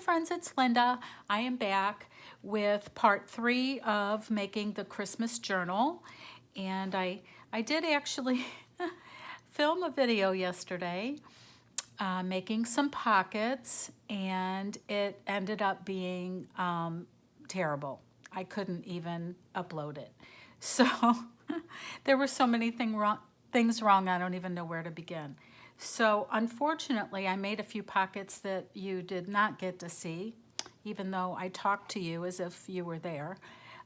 friends, it's Linda. I am back with part 3 of making the Christmas journal. And I did actually film a video yesterday making some pockets, and it ended up being terrible. I couldn't even upload it. So there were so many things wrong, I don't even know where to begin. So unfortunately, I made a few pockets that you did not get to see, even though I talked to you as if you were there.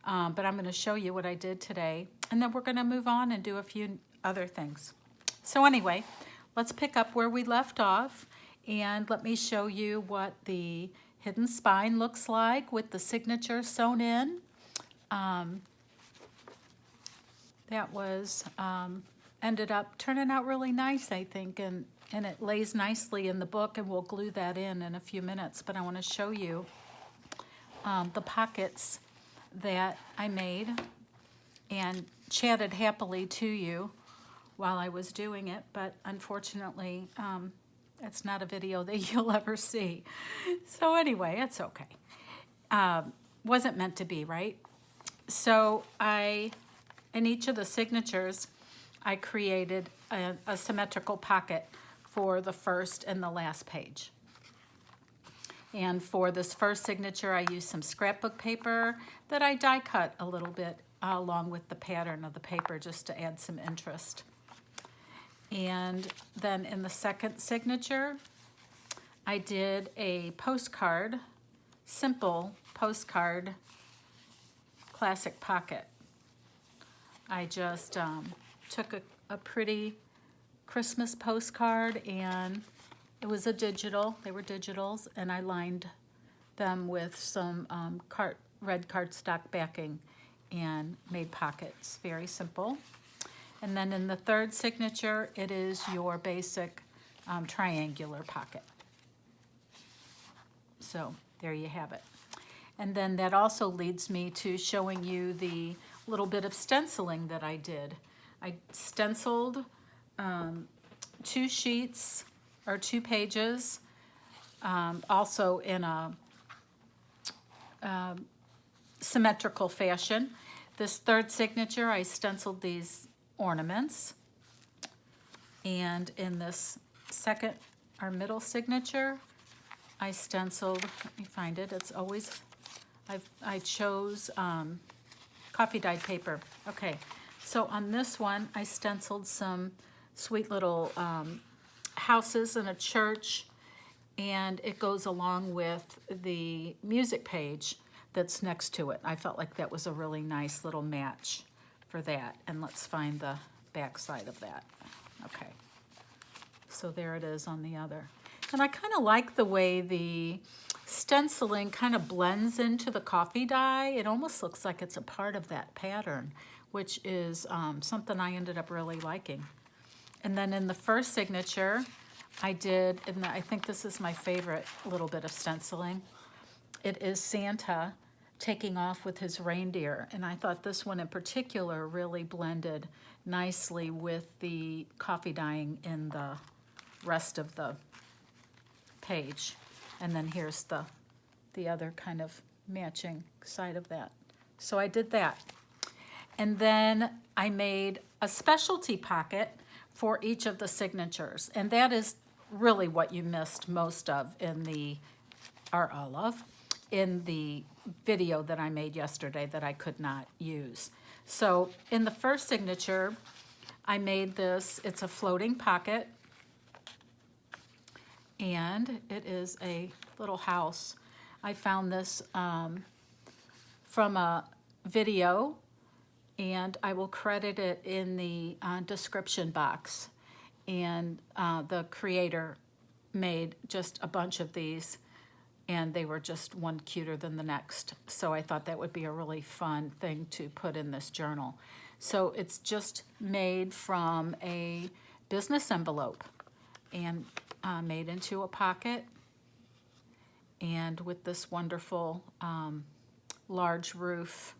But I'm going to show you what I did today, and then we're going to move on and do a few other things. So anyway, let's pick up where we left off, and let me show you what the hidden spine looks like with the signature sewn in. That was ended up turning out really nice, I think, and it lays nicely in the book, and we'll glue that in a few minutes. But I want to show you the pockets that I made and chatted happily to you while I was doing it, but unfortunately it's not a video that you'll ever see. So anyway, it's okay. Wasn't meant to be, right? So in each of the signatures, I created a symmetrical pocket for the first and the last page. And for this first signature, I used some scrapbook paper that I die cut a little bit along with the pattern of the paper just to add some interest. And then in the second signature, I did a postcard, simple postcard, classic pocket. I just took a pretty Christmas postcard, and it was a digital. They were digitals, and I lined them with some red cardstock backing and made pockets. Very simple. And then in the third signature, it is your basic triangular pocket. So there you have it. And then that also leads me to showing you the little bit of stenciling that I did. I stenciled 2 sheets or 2 pages, also in a symmetrical fashion. This third signature, I stenciled these ornaments. And in this second or middle signature, I stenciled, let me find it, it's always, I chose coffee dyed paper. Okay, so on this one, I stenciled some sweet little houses and a church, and it goes along with the music page that's next to it. I felt like that was a really nice little match for that. And let's find the back side of that. Okay, so there it is on the other. And I kind of like the way the stenciling kind of blends into the coffee dye. It almost looks like it's a part of that pattern, which is something I ended up really liking. And then in the first signature, I did, and I think this is my favorite little bit of stenciling. It is Santa taking off with his reindeer, and I thought this one in particular really blended nicely with the coffee dyeing in the rest of the page. And then here's the other kind of matching side of that. So I did that. And then I made a specialty pocket for each of the signatures. And that is really what you missed most of in the, or all of, in the video that I made yesterday that I could not use. So in the first signature, I made this, it's a floating pocket, and it is a little house. I found this from a video, and I will credit it in the description box. And the creator made just a bunch of these, and they were just one cuter than the next. So I thought that would be a really fun thing to put in this journal. So it's just made from a business envelope and made into a pocket, and with this wonderful large roof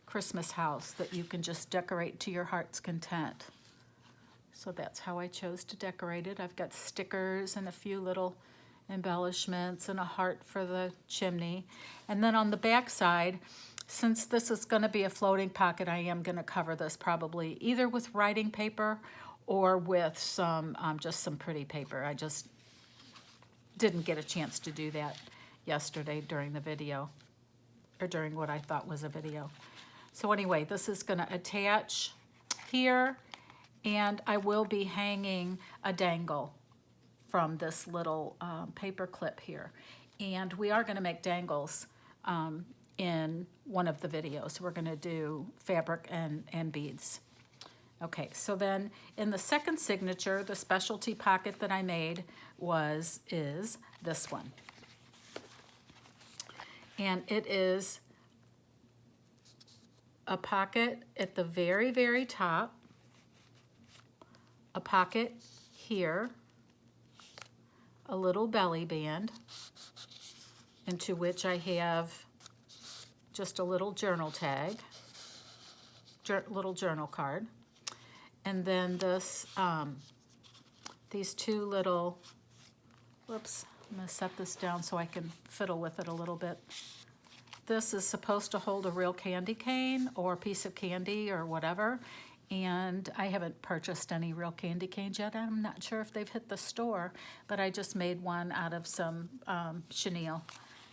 Christmas house that you can just decorate to your heart's content. So that's how I chose to decorate it. I've got stickers and a few little embellishments and a heart for the chimney. And then on the back side, since this is going to be a floating pocket, I am going to cover this probably either with writing paper or with some just some pretty paper. I just didn't get a chance to do that yesterday during the video, or during what I thought was a video. So anyway, this is going to attach here, and I will be hanging a dangle from this little paper clip here. And we are going to make dangles in one of the videos. We're going to do fabric and beads. Okay, so then in the second signature, the specialty pocket that I made is this one. And it is a pocket at the very, very top, a pocket here, a little belly band, into which I have just a little journal tag, little journal card, and then this, these two little, whoops, I'm going to set this down so I can fiddle with it a little bit. This is supposed to hold a real candy cane or a piece of candy or whatever, and I haven't purchased any real candy canes yet. I'm not sure if they've hit the store, but I just made one out of some chenille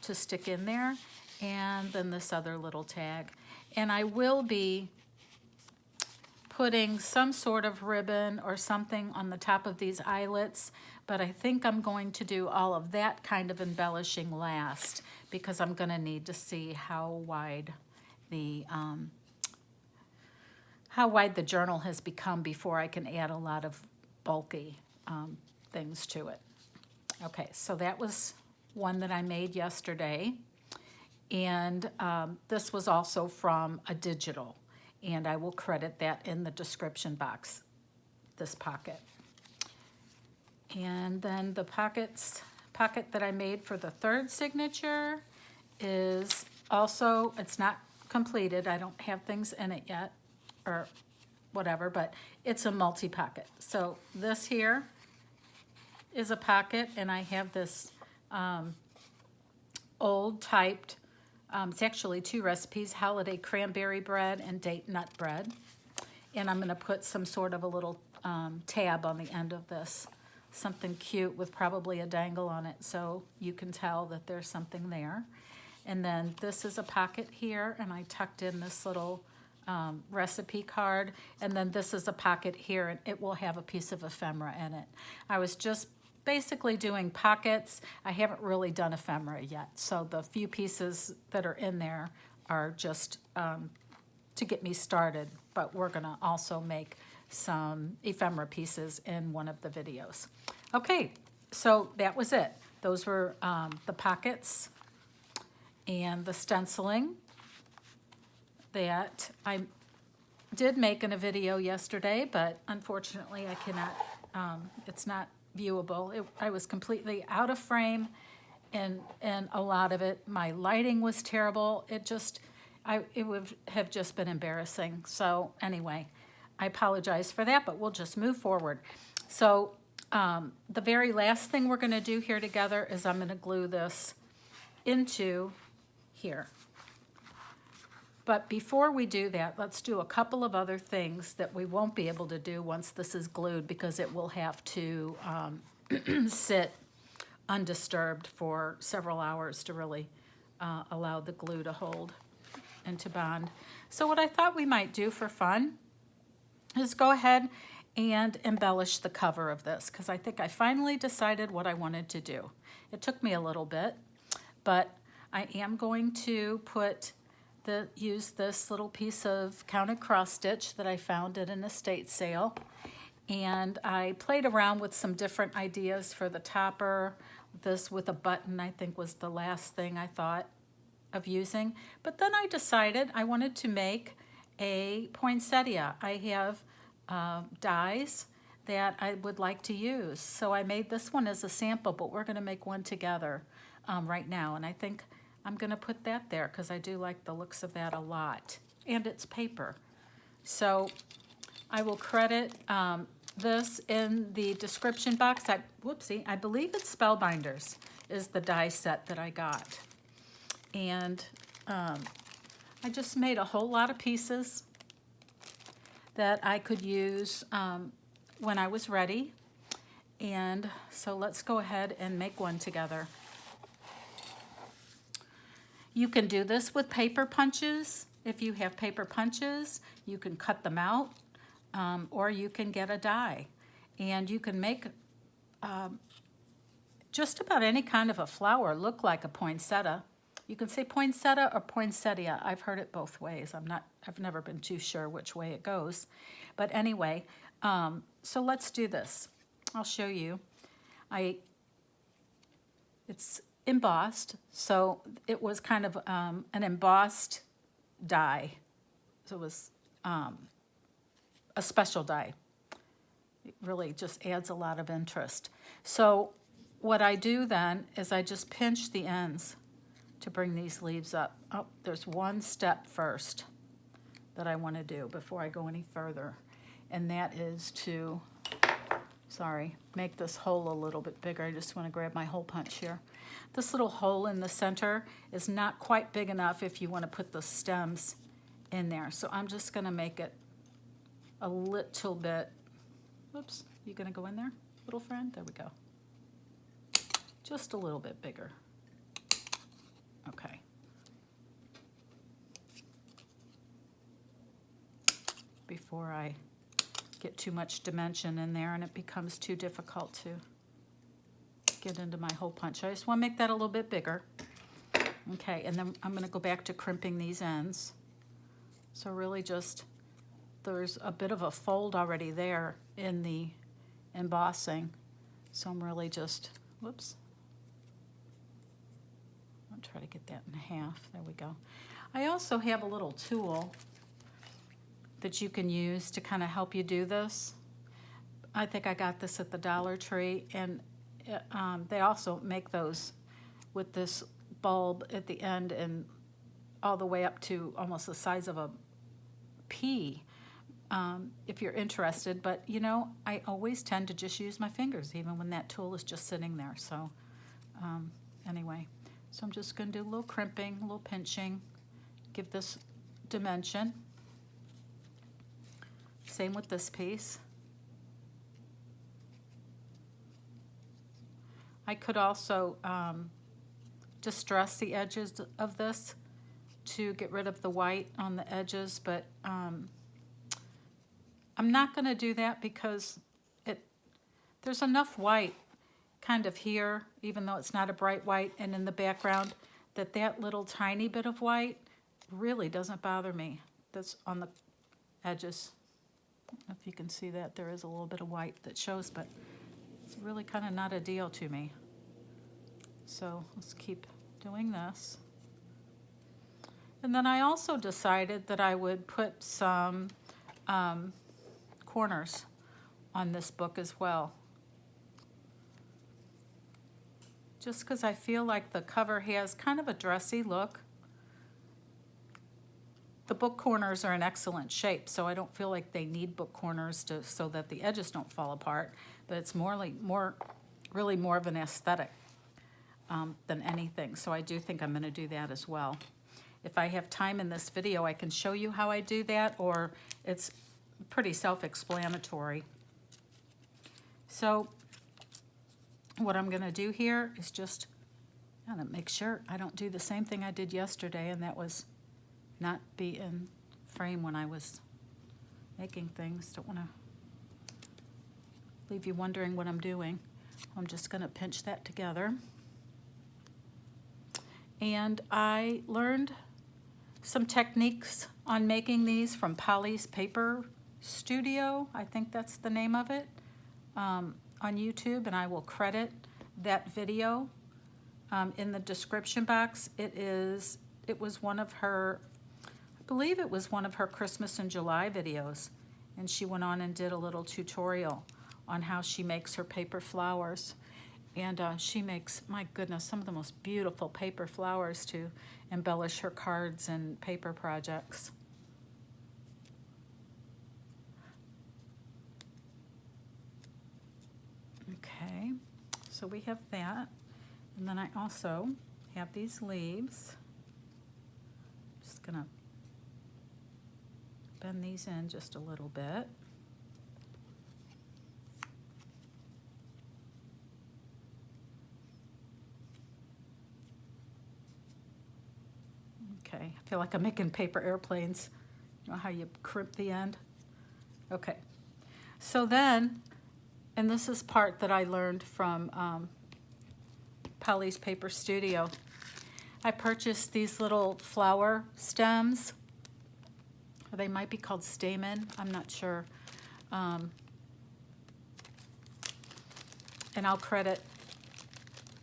to stick in there, and then this other little tag. And I will be putting some sort of ribbon or something on the top of these eyelets, but I think I'm going to do all of that kind of embellishing last, because I'm going to need to see how wide the journal has become before I can add a lot of bulky things to it. Okay, so that was one that I made yesterday, and this was also from a digital, and I will credit that in the description box, this pocket. And then the pocket that I made for the third signature is also, it's not completed. I don't have things in it yet or whatever, but it's a multi-pocket. So this here is a pocket, and I have this old typed, it's actually two recipes, holiday cranberry bread and date nut bread. And I'm going to put some sort of a little tab on the end of this. Something cute with probably a dangle on it, so you can tell that there's something there. And then this is a pocket here, and I tucked in this little recipe card. And then this is a pocket here, and it will have a piece of ephemera in it. I was just basically doing pockets. I haven't really done ephemera yet, so the few pieces that are in there are just to get me started, but we're going to also make some ephemera pieces in one of the videos. Okay, so that was it. Those were the pockets and the stenciling that I did make in a video yesterday, but unfortunately I cannot, it's not viewable. I was completely out of frame and a lot of it, my lighting was terrible. It would have just been embarrassing. So anyway, I apologize for that, but we'll just move forward. So the very last thing we're going to do here together is I'm going to glue this into here. But before we do that, let's do a couple of other things that we won't be able to do once this is glued, because it will have to sit undisturbed for several hours to really allow the glue to hold and to bond. So what I thought we might do for fun is go ahead and embellish the cover of this, because I think I finally decided what I wanted to do. It took me a little bit, but I am going to use this little piece of counted cross stitch that I found at an estate sale, and I played around with some different ideas for the topper. This with a button, I think, was the last thing I thought of using, but then I decided I wanted to make a poinsettia. I have dies that I would like to use, so I made this one as a sample, but we're going to make one together right now, and I think I'm going to put that there because I do like the looks of that a lot, and it's paper. So I will credit this in the description box. I believe it's Spellbinders. is the die set that I got. And I just made a whole lot of pieces that I could use when I was ready. And so let's go ahead and make one together. You can do this with paper punches. If you have paper punches, you can cut them out, or you can get a die. And you can make just about any kind of a flower look like a poinsettia. You can say poinsettia or poinsettia. I've heard it both ways. I've never been too sure which way it goes. But anyway, so let's do this. I'll show you. It's embossed, so it was kind of an embossed die. So it was a special die. It really just adds a lot of interest. So what I do then is I just pinch the ends to bring these leaves up. Oh, there's one step first that I want to do before I go any further, and that is to, make this hole a little bit bigger. I just want to grab my hole punch here. This little hole in the center is not quite big enough if you want to put the stems in there. So I'm just going to make it a little bit, whoops, you going to go in there, little friend? There we go. Just a little bit bigger. Okay. Before I get too much dimension in there and it becomes too difficult to get into my hole punch. I just want to make that a little bit bigger. Okay, and then I'm going to go back to crimping these ends. So really just, there's a bit of a fold already there in the embossing. So I'm really just, whoops. I'll try to get that in half. There we go. I also have a little tool that you can use to kind of help you do this. I think I got this at the Dollar Tree, and they also make those with this bulb at the end and all the way up to almost the size of a pea, if you're interested. But you know, I always tend to just use my fingers even when that tool is just sitting there. So anyway, so I'm just going to do a little crimping, a little pinching, give this dimension. Same with this piece. I could also distress the edges of this to get rid of the white on the edges, but I'm not going to do that because there's enough white kind of here, even though it's not a bright white, and in the background, that little tiny bit of white really doesn't bother me. That's on the edges. I don't know if you can see that. There is a little bit of white that shows, but it's really kind of not a deal to me. So let's keep doing this. And then I also decided that I would put some corners on this book as well. Just because I feel like the cover has kind of a dressy look. The book corners are in excellent shape, so I don't feel like they need book corners so that the edges don't fall apart, but it's really more of an aesthetic than anything. So I do think I'm going to do that as well. If I have time in this video, I can show you how I do that, or it's pretty self-explanatory. So what I'm going to do here is just kind of make sure I don't do the same thing I did yesterday, and that was not be in frame when I was making things. Don't want to leave you wondering what I'm doing. I'm just going to pinch that together. And I learned some techniques on making these from Polly's Paper Studio. I think that's the name of it, on YouTube, and I will credit that video in the description box. It was one of her, I believe it was one of her Christmas in July videos, and she went on and did a little tutorial on how she makes her paper flowers. And she makes, my goodness, some of the most beautiful paper flowers to embellish her cards and paper projects. Okay, so we have that. And then I also have these leaves. Just gonna bend these in just a little bit. Okay, I feel like I'm making paper airplanes. You know how you crimp the end? Okay, so then, and this is part that I learned from Polly's Paper Studio. I purchased these little flower stems. Or they might be called stamen, I'm not sure. And I'll credit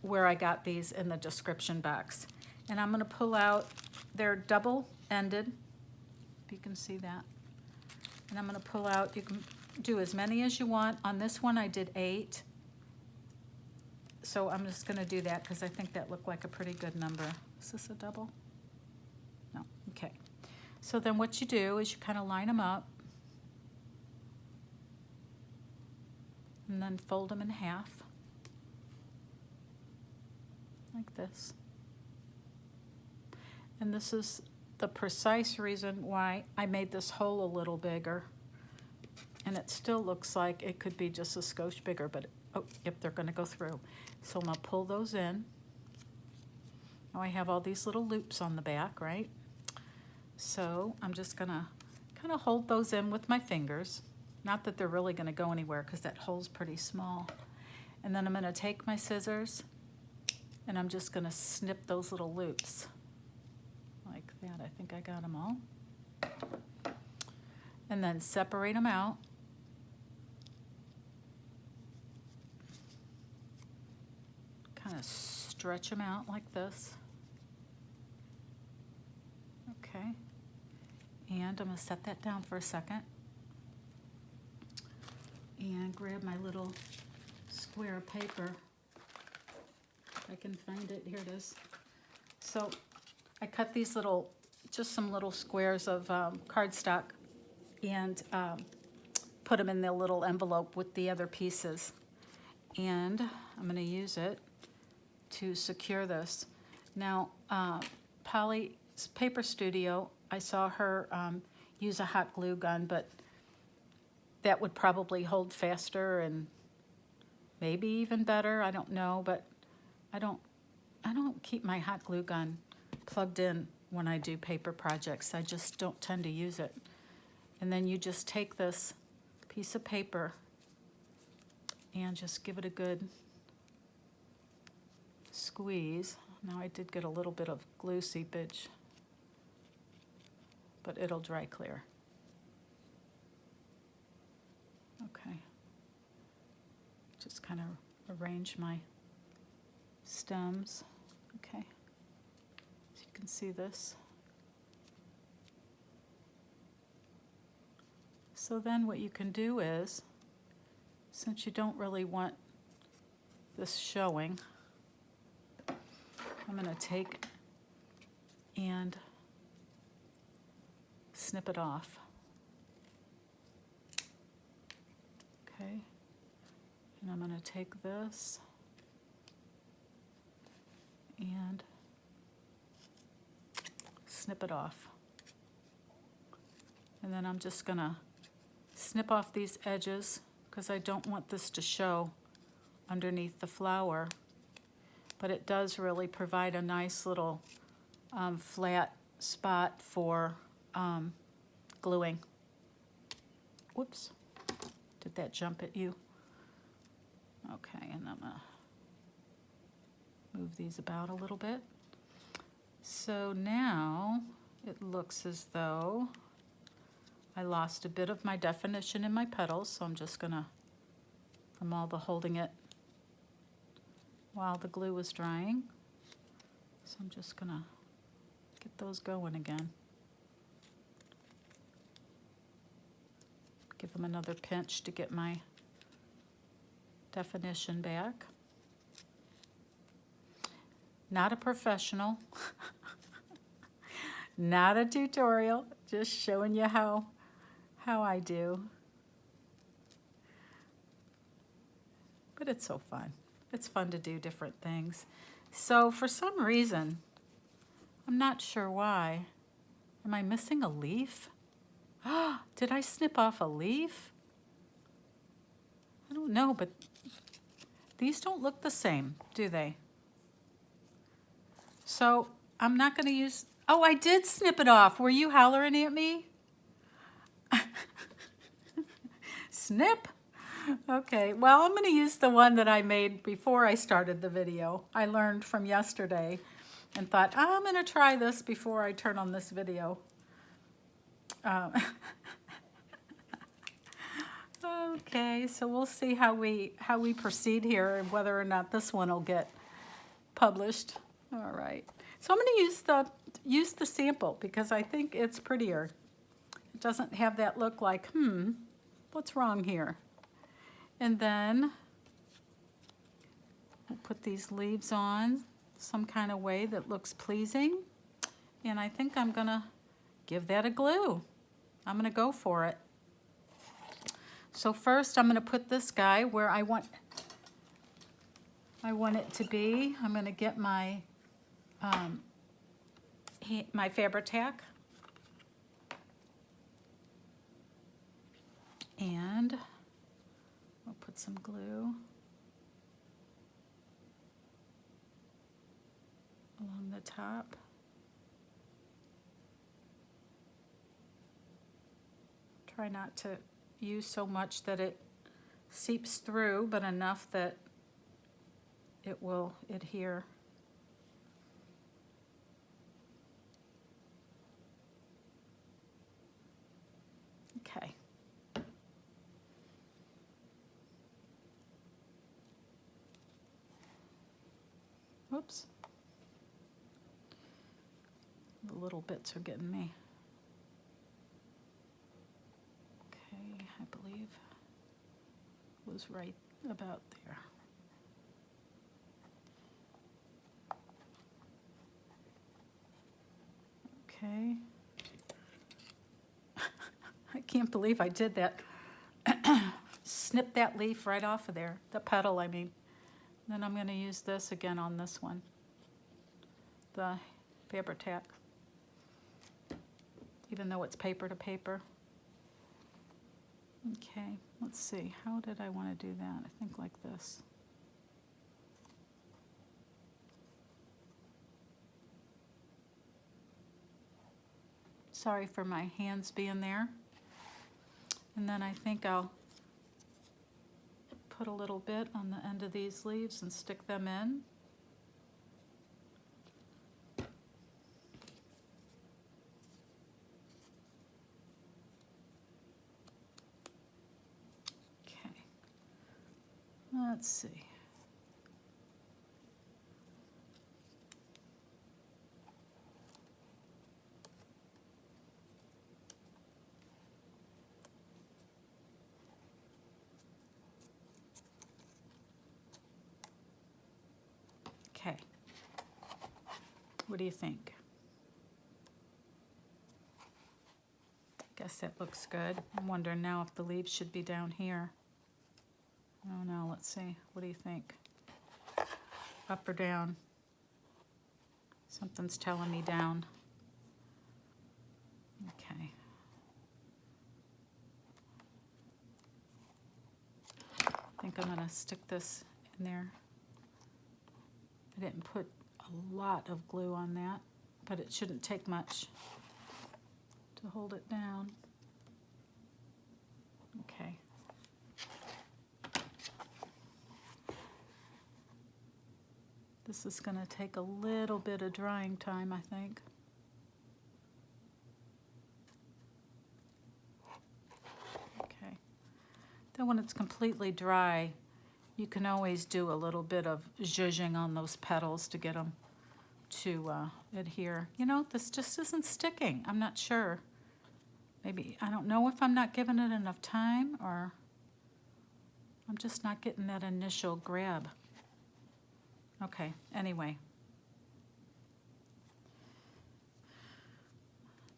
where I got these in the description box. And I'm gonna pull out, they're double-ended, if you can see that. And I'm gonna pull out, you can do as many as you want. On this one I did 8. So I'm just gonna do that because I think that looked like a pretty good number. Is this a double? No, okay. So then what you do is you kind of line them up and then fold them in half like this. And this is the precise reason why I made this hole a little bigger. And it still looks like it could be just a skosh bigger, but oh, yep, they're gonna go through. So I'm gonna pull those in. Now I have all these little loops on the back, right? So I'm just gonna kind of hold those in with my fingers. Not that they're really gonna go anywhere because that hole's pretty small. And then I'm gonna take my scissors and I'm just gonna snip those little loops like that. I think I got them all. And then separate them out. Kind of stretch them out like this. Okay. And I'm going to set that down for a second. And grab my little square of paper. If I can find it. Here it is. So I cut these little, just some little squares of cardstock and put them in the little envelope with the other pieces. And I'm going to use it to secure this. Now, Polly's Paper Studio, I saw her use a hot glue gun, but that would probably hold faster and maybe even better. I don't know, but I don't keep my hot glue gun plugged in when I do paper projects. I just don't tend to use it. And then you just take this piece of paper and just give it a good squeeze. Now I did get a little bit of glue seepage, but it'll dry clear. Okay. Just kind of arrange my stems. Okay. So you can see this. So then what you can do is, since you don't really want this showing, I'm going to take and snip it off. Okay. And I'm going to take this and snip it off. And then I'm just going to snip off these edges because I don't want this to show underneath the flower. But it does really provide a nice little flat spot for gluing. Whoops, did that jump at you? Okay, and I'm gonna move these about a little bit. So now it looks as though I lost a bit of my definition in my petals, so I'm just gonna, from all the holding it while the glue was drying. So I'm just gonna get those going again. Give them another pinch to get my definition back. Not a professional, not a tutorial, just showing you how I do. But it's so fun. It's fun to do different things. So for some reason, I'm not sure why. Am I missing a leaf? Did I snip off a leaf? I don't know, but these don't look the same, do they? So I'm not going to use, oh, I did snip it off. Were you hollering at me? Snip? Okay, well, I'm going to use the one that I made before I started the video. I learned from yesterday and thought, I'm going to try this before I turn on this video. Okay, so we'll see how we proceed here and whether or not this one will get published. All right, so I'm going to use the sample because I think it's prettier. It doesn't have that look like, what's wrong here? And then we'll put these leaves on some kind of way that looks pleasing. And I think I'm gonna give that a glue. I'm gonna go for it. So first I'm gonna put this guy where I want it to be. I'm gonna get my my Fabri-Tac. And we'll put some glue along the top. Try not to use so much that it seeps through, but enough that it will adhere. Okay. Whoops. The little bits are getting me. Okay, I believe it was right about there. Okay. I can't believe I did that. Snip that leaf right off of there, the petal, I mean. Then I'm going to use this again on this one, the Fabri-Tac, even though it's paper to paper. Okay, let's see. How did I want to do that? I think like this. Sorry for my hands being there. And then I think I'll put a little bit on the end of these leaves and stick them in. Okay, let's see. Okay, what do you think? Guess that looks good. I'm wondering now if the leaves should be down here. Oh no, let's see. What do you think? Up or down? Something's telling me down. Okay. I think I'm gonna stick this in there. I didn't put a lot of glue on that, but it shouldn't take much to hold it down. Okay. This is going to take a little bit of drying time, I think. Okay. Then when it's completely dry, you can always do a little bit of zhuzhing on those petals to get them to adhere. You know, this just isn't sticking. I'm not sure. Maybe, I don't know if I'm not giving it enough time or I'm just not getting that initial grab. Okay, anyway.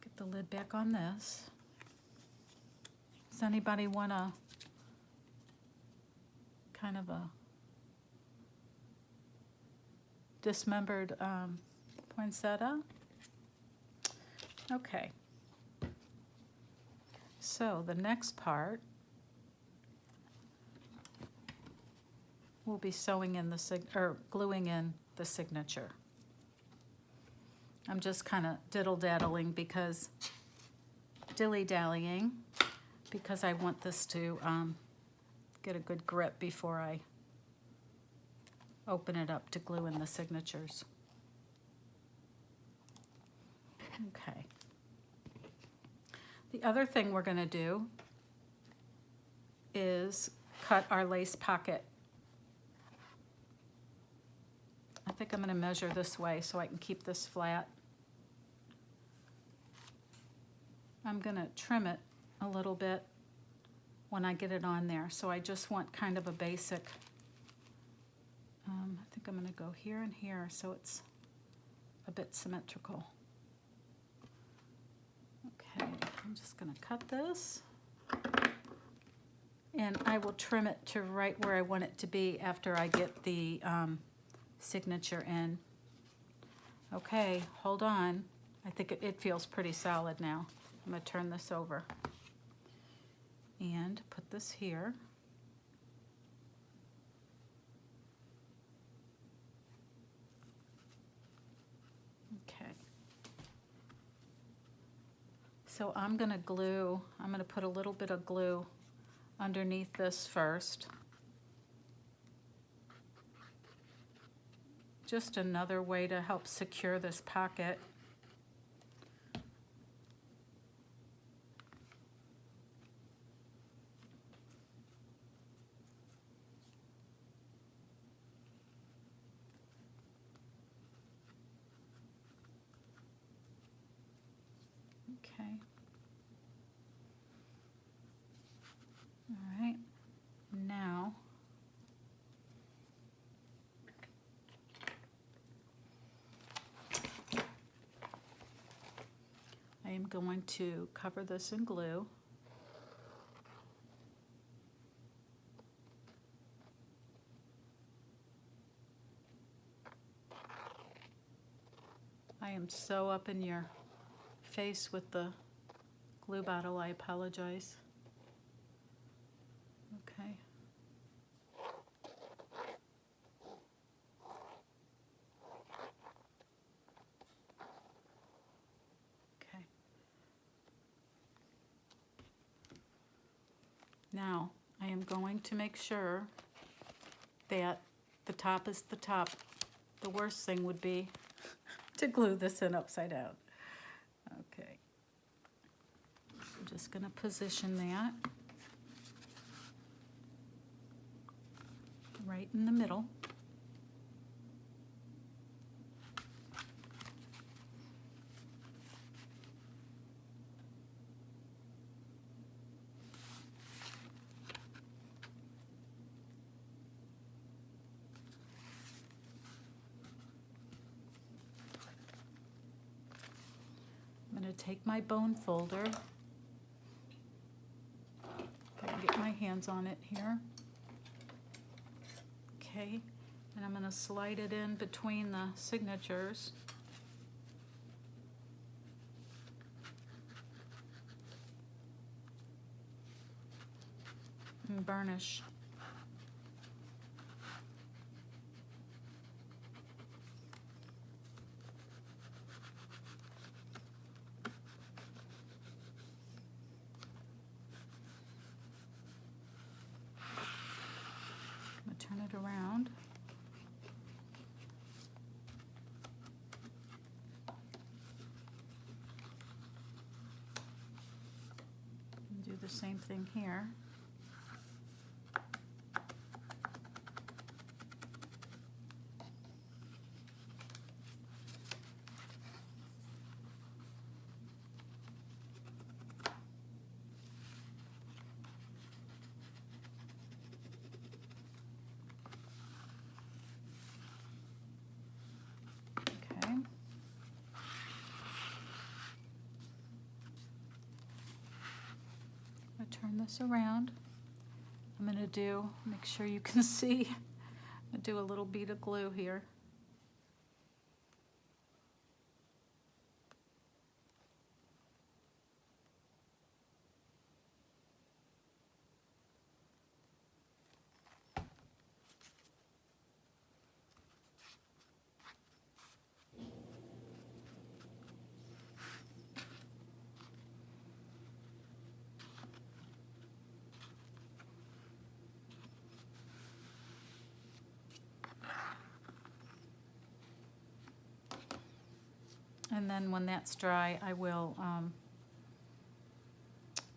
Get the lid back on this. Does anybody want a kind of a dismembered poinsettia. Okay. So the next part, we'll be sewing in the gluing in the signature. I'm just kind of diddle-daddling because, dilly-dallying, because I want this to get a good grip before I open it up to glue in the signatures. Okay. The other thing we're going to do is cut our lace pocket. I think I'm going to measure this way so I can keep this flat. I'm going to trim it a little bit when I get it on there. So I just want kind of a basic, I think I'm going to go here and here so it's a bit symmetrical. Okay, I'm just going to cut this. And I will trim it to right where I want it to be after I get the signature in. Okay, hold on. I think it feels pretty solid now. I'm going to turn this over and put this here. Okay. So I'm going to put a little bit of glue underneath this first. Just another way to help secure this pocket. Okay. All right. Now, I am going to cover this in glue. I am so up in your face with the glue bottle, I apologize. Okay. Okay. Now, I am going to make sure that the top is the top. The worst thing would be to glue this in upside down. Okay. I'm just going to position that right in the middle. I'm going to take my bone folder. If I can get my hands on it here. Okay, and I'm going to slide it in between the signatures. And burnish. I'm going to turn it around. And do the same thing here. Okay. I'm going to turn this around. I'm going to make sure you can see, I'm going to do a little bead of glue here. And then when that's dry, I will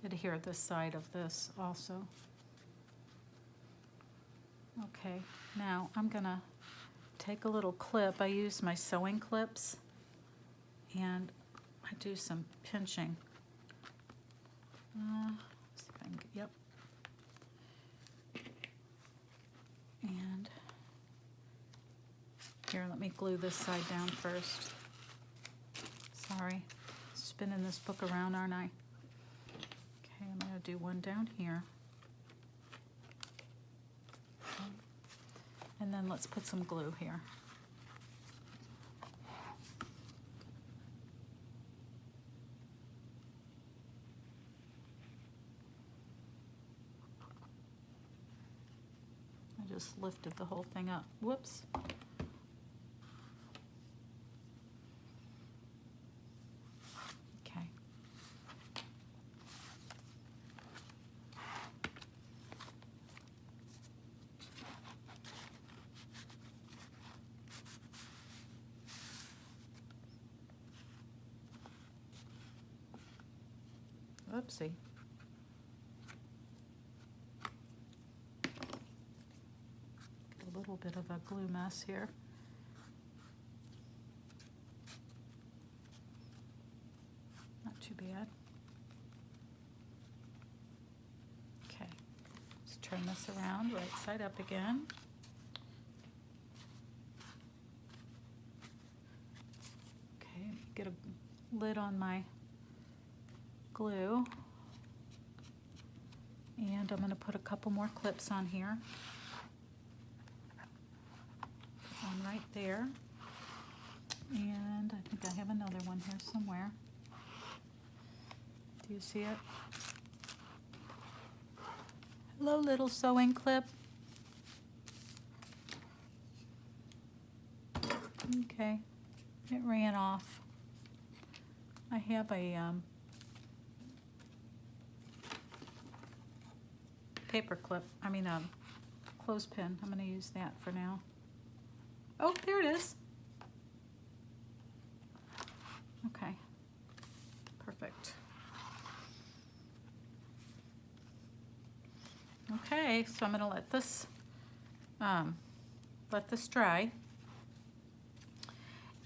adhere this side of this also. Okay, now I'm gonna take a little clip. I use my sewing clips and I do some pinching. See if I can get, yep. And here, let me glue this side down first. Sorry, spinning this book around, aren't I? Okay, I'm gonna do one down here. Okay. And then let's put some glue here. I just lifted the whole thing up. Whoops. Okay. Oopsie. A little bit of a glue mess here. Not too bad. Okay, let's turn this around, right side up again. Okay, get a lid on my glue. And I'm going to put a couple more clips on here. One right there. And I think I have another one here somewhere. Do you see it? Hello, little sewing clip. Okay, it ran off. I have a paper clip, clothespin. I'm going to use that for now. Oh, there it is. Okay, perfect. Okay, so I'm going to let this dry.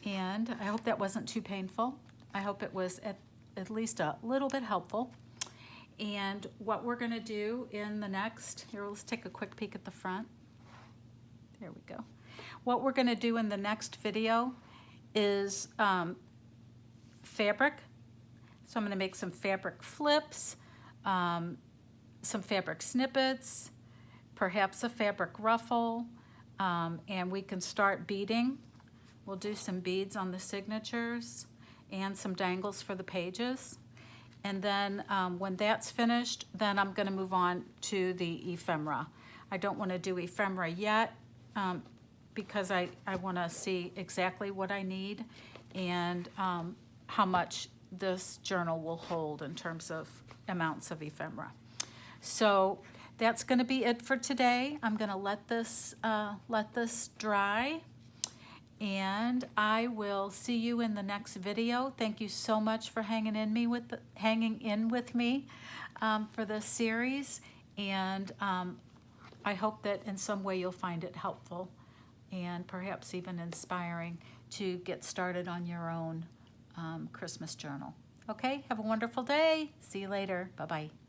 And I hope that wasn't too painful. I hope it was at least a little bit helpful. And what we're going to do in the next, here, let's take a quick peek at the front. There we go. What we're going to do in the next video is fabric. So I'm going to make some fabric flips, some fabric snippets, perhaps a fabric ruffle, and we can start beading. We'll do some beads on the signatures and some dangles for the pages. And then when that's finished, then I'm going to move on to the ephemera. I don't want to do ephemera yet because I want to see exactly what I need and how much this journal will hold in terms of amounts of ephemera. So that's going to be it for today. I'm going to let this dry. And I will see you in the next video. Thank you so much for hanging in with me for this series. And I hope that in some way you'll find it helpful and perhaps even inspiring to get started on your own Christmas journal. Okay, have a wonderful day. See you later. Bye-bye.